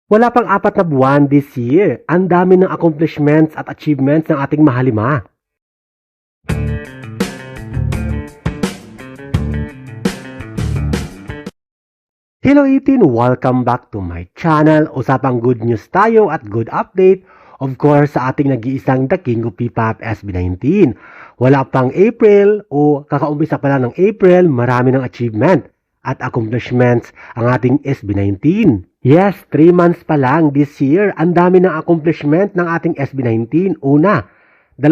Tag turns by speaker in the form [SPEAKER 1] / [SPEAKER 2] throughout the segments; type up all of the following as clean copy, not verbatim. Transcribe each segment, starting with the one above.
[SPEAKER 1] Wala pang 4 na buwan this year. Ang dami ng accomplishments at achievements ng ating mahalima. Hello 18! Welcome back to my channel. Usapang good news tayo at good update. Of course, sa ating nag-iisang The King of P-Pop SB19. Wala pang April o kakaumpisa pa lang ng April, marami ng achievement at accomplishments ang ating SB19. Yes, 3 months pa lang this year, ang dami ng accomplishment ng ating SB19. Una, 2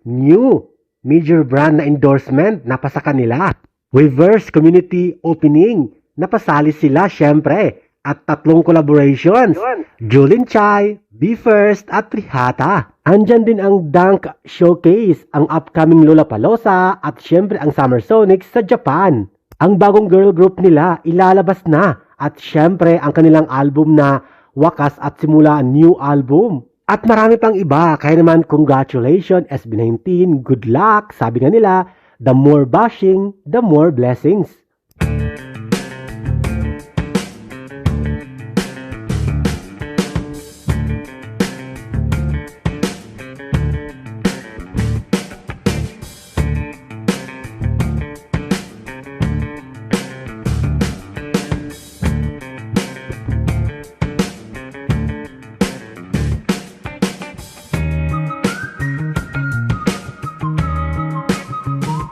[SPEAKER 1] new major brand na endorsement na pa sa kanila. Weverse Community Opening, napasali sila syempre. At 3 collaborations, Julin Chai, Be First at Trihata. Andyan din ang Dunk Showcase, ang upcoming Lollapalooza at syempre ang Summer Sonics sa Japan. Ang bagong girl group nila ilalabas na at syempre ang kanilang album na Wakas at Simula New Album. At marami pang iba, kaya naman congratulations SB19, good luck, sabi nga nila, the more bashing, the more blessings.